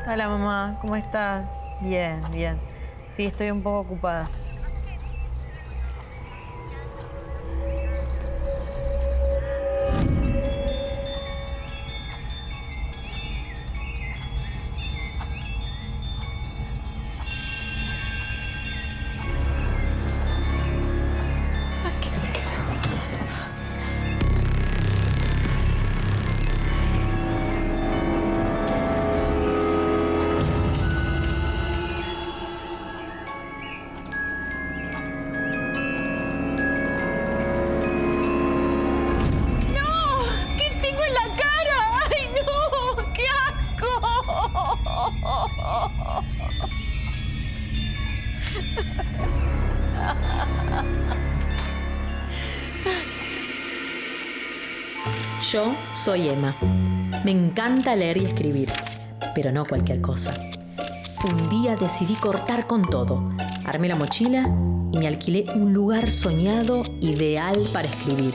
Hola mamá, ¿cómo estás? Bien, bien. Sí, estoy un poco ocupada. Ay, ¿qué es eso? ¡No! ¿Qué tengo en la cara? ¡Ay, no! ¡Qué Yo soy Emma. Me encanta leer y escribir, pero no cualquier cosa. Un día decidí cortar con todo. Armé la mochila y me alquilé un lugar soñado ideal para escribir.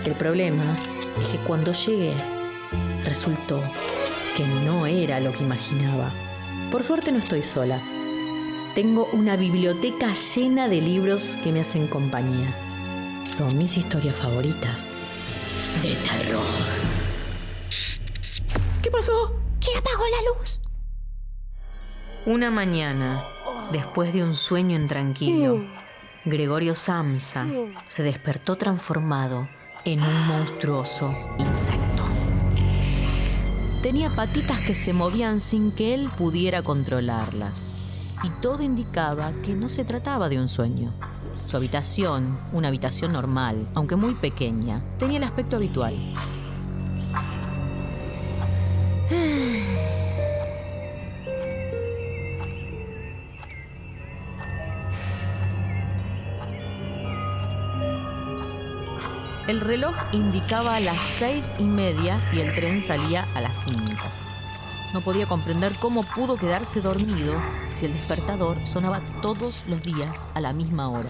El problema es que cuando llegué, resultó que no era lo que imaginaba. Por suerte no estoy sola. Tengo una biblioteca llena de libros que me hacen compañía. Son mis historias favoritas. De terror. ¿Qué pasó? ¿Quién apagó la luz? Una mañana, después de un sueño intranquilo, Gregorio Samsa se despertó transformado en un monstruoso insecto. Tenía patitas que se movían sin que él pudiera controlarlas, y todo indicaba que no se trataba de un sueño. Su habitación, una habitación normal, aunque muy pequeña, tenía el aspecto habitual. El reloj indicaba las 6:30 y el tren salía a las 5. No podía comprender cómo pudo quedarse dormido si el despertador sonaba todos los días a la misma hora.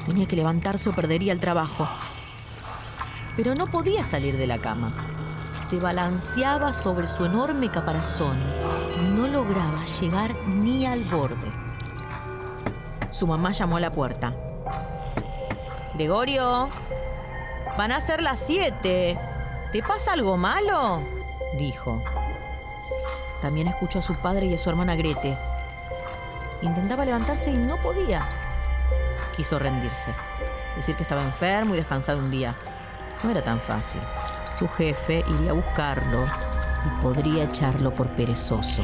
Tenía que levantarse o perdería el trabajo. Pero no podía salir de la cama. Se balanceaba sobre su enorme caparazón y no lograba llegar ni al borde. Su mamá llamó a la puerta. «Gregorio, van a ser las 7. ¿Te pasa algo malo?», dijo. También escuchó a su padre y a su hermana Grete. Intentaba levantarse y no podía. Quiso rendirse, decir que estaba enfermo y descansar un día. No era tan fácil. Su jefe iría a buscarlo y podría echarlo por perezoso.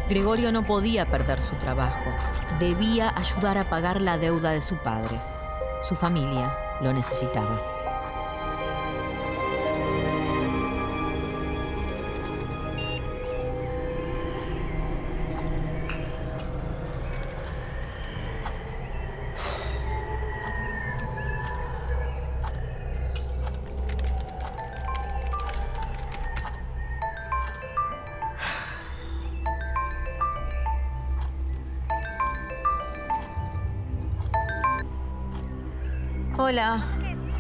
Gregorio no podía perder su trabajo. Debía ayudar a pagar la deuda de su padre. Su familia lo necesitaba. Hola.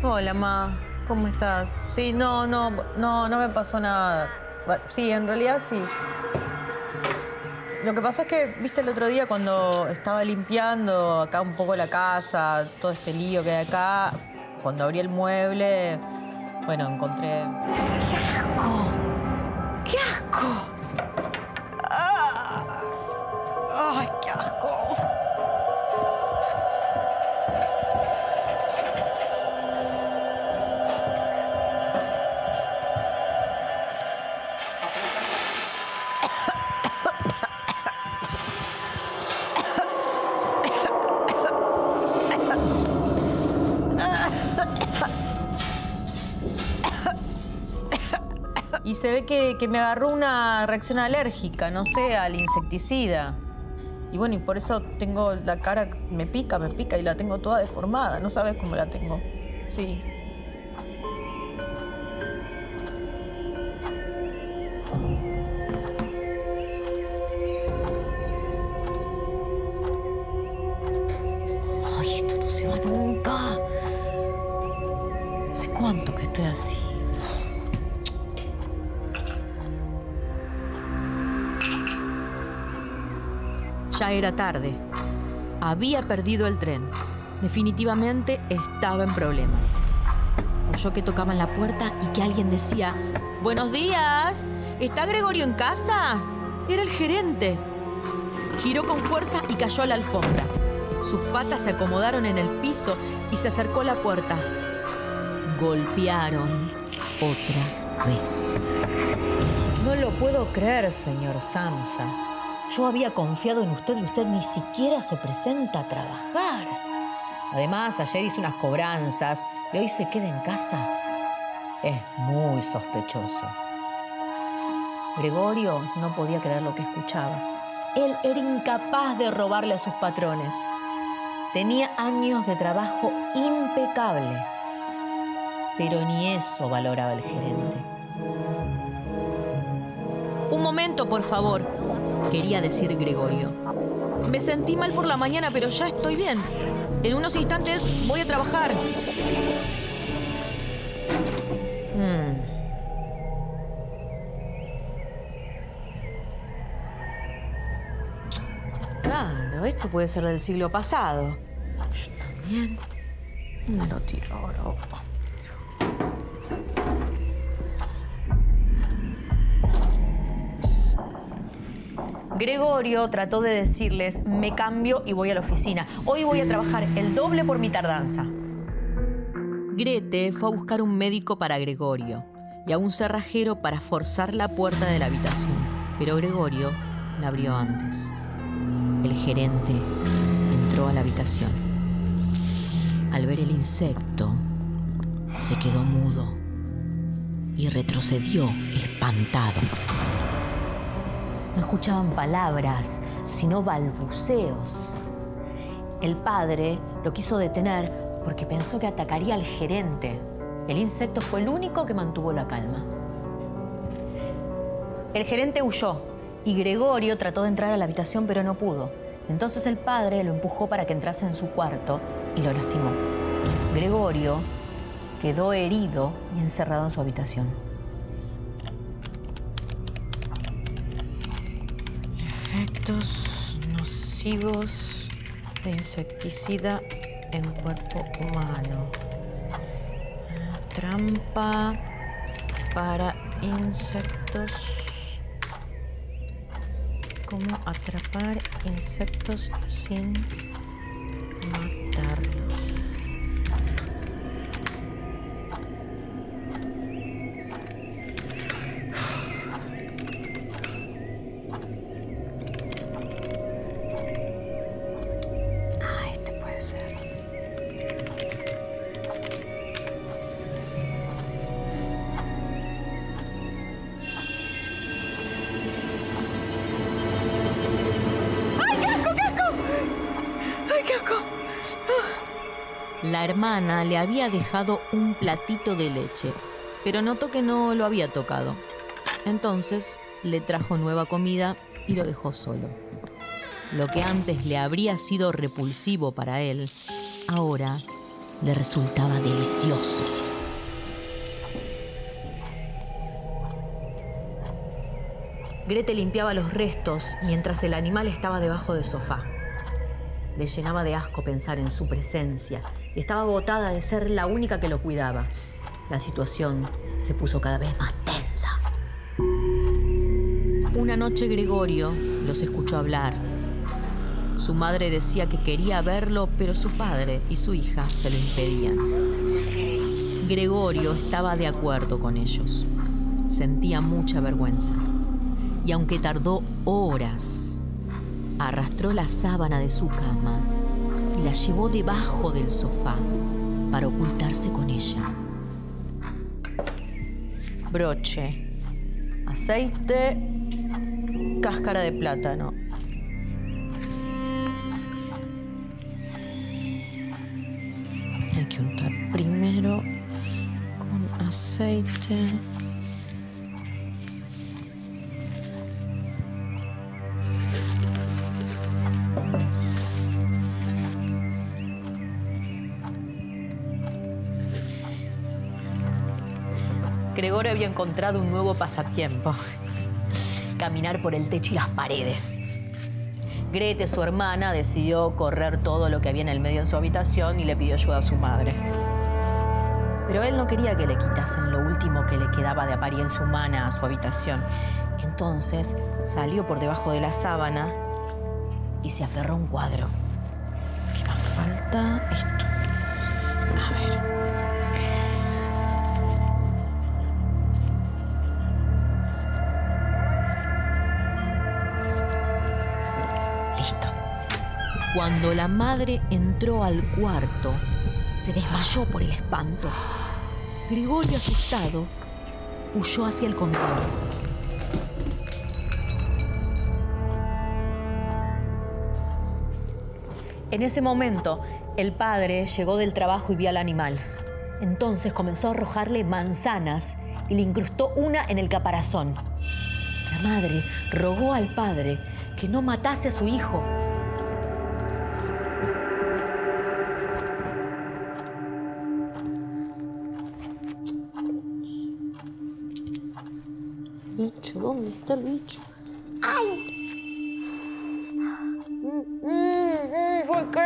Hola, ma. ¿Cómo estás? Sí, no me pasó nada. Bueno, sí, en realidad sí. Lo que pasó es que, viste, el otro día cuando estaba limpiando acá un poco la casa, todo este lío que hay acá, cuando abrí el mueble, bueno, encontré... ¡Qué asco! ¡Qué asco! ¡Ay, qué asco! Y se ve que me agarró una reacción alérgica, no sé, al insecticida. Y bueno, y por eso tengo la cara, me pica y la tengo toda deformada. No sabes cómo la tengo. Sí. ¡Ay, esto no se va nunca! ¿Hace cuánto que estoy así? Ya era tarde. Había perdido el tren. Definitivamente estaba en problemas. Oyó que tocaban la puerta y que alguien decía: «Buenos días, ¿está Gregorio en casa?». Era el gerente. Giró con fuerza y cayó a la alfombra. Sus patas se acomodaron en el piso y se acercó a la puerta. Golpearon otra vez. No lo puedo creer, señor Samsa. Yo había confiado en usted y usted ni siquiera se presenta a trabajar. Además, ayer hizo unas cobranzas y hoy se queda en casa. Es muy sospechoso. Gregorio no podía creer lo que escuchaba. Él era incapaz de robarle a sus patrones. Tenía años de trabajo impecable. Pero ni eso valoraba el gerente. «Un momento, por favor», quería decir Gregorio. «Me sentí mal por la mañana, pero ya estoy bien. En unos instantes voy a trabajar». Claro, esto puede ser del siglo pasado. Yo también. Me lo tiro ahora. Gregorio trató de decirles: «Me cambio y voy a la oficina. Hoy voy a trabajar el doble por mi tardanza». Grete fue a buscar un médico para Gregorio y a un cerrajero para forzar la puerta de la habitación. Pero Gregorio la abrió antes. El gerente entró a la habitación. Al ver el insecto, se quedó mudo y retrocedió espantado. No escuchaban palabras, sino balbuceos. El padre lo quiso detener porque pensó que atacaría al gerente. El insecto fue el único que mantuvo la calma. El gerente huyó y Gregorio trató de entrar a la habitación, pero no pudo. Entonces el padre lo empujó para que entrase en su cuarto y lo lastimó. Gregorio quedó herido y encerrado en su habitación. Efectos nocivos de insecticida en cuerpo humano. Trampa para insectos. ¿Cómo atrapar insectos sin matarlos? Este puede ser. La hermana le había dejado un platito de leche, pero notó que no lo había tocado. Entonces le trajo nueva comida y lo dejó solo. Lo que antes le habría sido repulsivo para él, ahora le resultaba delicioso. Grete limpiaba los restos mientras el animal estaba debajo del sofá. Le llenaba de asco pensar en su presencia y estaba agotada de ser la única que lo cuidaba. La situación se puso cada vez más tensa. Una noche Gregorio los escuchó hablar. Su madre decía que quería verlo, pero su padre y su hija se lo impedían. Gregorio estaba de acuerdo con ellos. Sentía mucha vergüenza. Y aunque tardó horas, arrastró la sábana de su cama y la llevó debajo del sofá para ocultarse con ella. Broche, aceite, cáscara de plátano. Hay que untar primero con aceite. Gregorio había encontrado un nuevo pasatiempo: caminar por el techo y las paredes. Grete, su hermana, decidió correr todo lo que había en el medio de su habitación y le pidió ayuda a su madre. Pero él no quería que le quitasen lo último que le quedaba de apariencia humana a su habitación. Entonces salió por debajo de la sábana y se aferró a un cuadro. ¿Qué más falta? Esto. A ver. Listo. Cuando la madre entró al cuarto, se desmayó por el espanto. Gregorio, asustado, huyó hacia el comedor. En ese momento, el padre llegó del trabajo y vio al animal. Entonces comenzó a arrojarle manzanas y le incrustó una en el caparazón. La madre rogó al padre que no matase a su hijo. Bicho, ¿dónde está el bicho? ¿Por qué?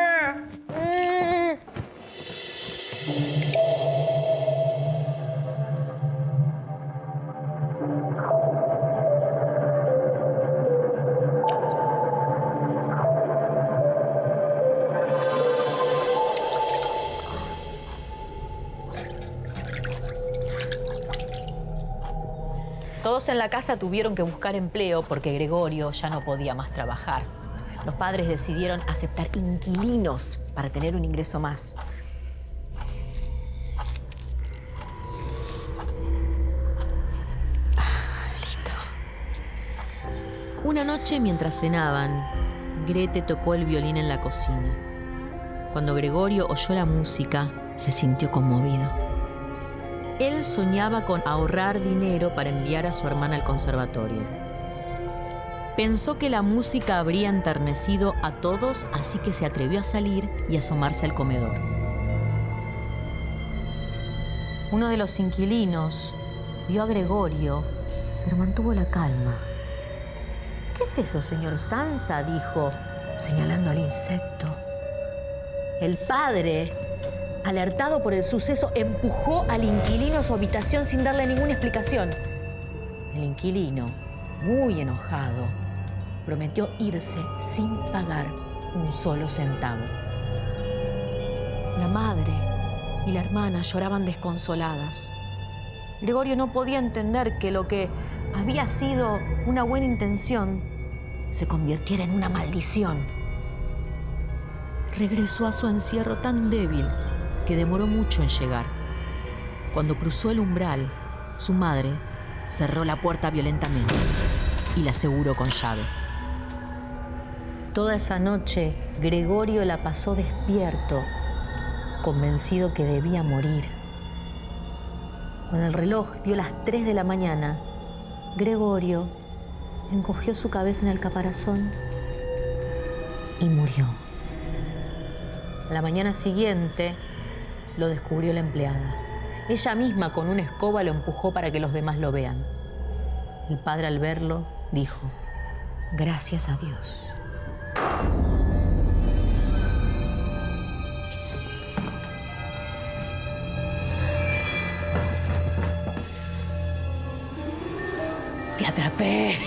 Todos en la casa tuvieron que buscar empleo porque Gregorio ya no podía más trabajar. Los padres decidieron aceptar inquilinos para tener un ingreso más. Listo. Una noche, mientras cenaban, Grete tocó el violín en la cocina. Cuando Gregorio oyó la música, se sintió conmovido. Él soñaba con ahorrar dinero para enviar a su hermana al conservatorio. Pensó que la música habría enternecido a todos, así que se atrevió a salir y asomarse al comedor. Uno de los inquilinos vio a Gregorio, pero mantuvo la calma. ¿Qué es eso, señor Sansa?, dijo, señalando al insecto. El padre, alertado por el suceso, empujó al inquilino a su habitación sin darle ninguna explicación. El inquilino, muy enojado, prometió irse sin pagar un solo centavo. La madre y la hermana lloraban desconsoladas. Gregorio no podía entender que lo que había sido una buena intención se convirtiera en una maldición. Regresó a su encierro tan débil que demoró mucho en llegar. Cuando cruzó el umbral, su madre cerró la puerta violentamente y la aseguró con llave. Toda esa noche, Gregorio la pasó despierto, convencido que debía morir. Cuando el reloj dio las 3 de la mañana, Gregorio encogió su cabeza en el caparazón y murió. A la mañana siguiente, lo descubrió la empleada. Ella misma, con una escoba, lo empujó para que los demás lo vean. El padre, al verlo, dijo: «Gracias a Dios». ¡Te atrapé!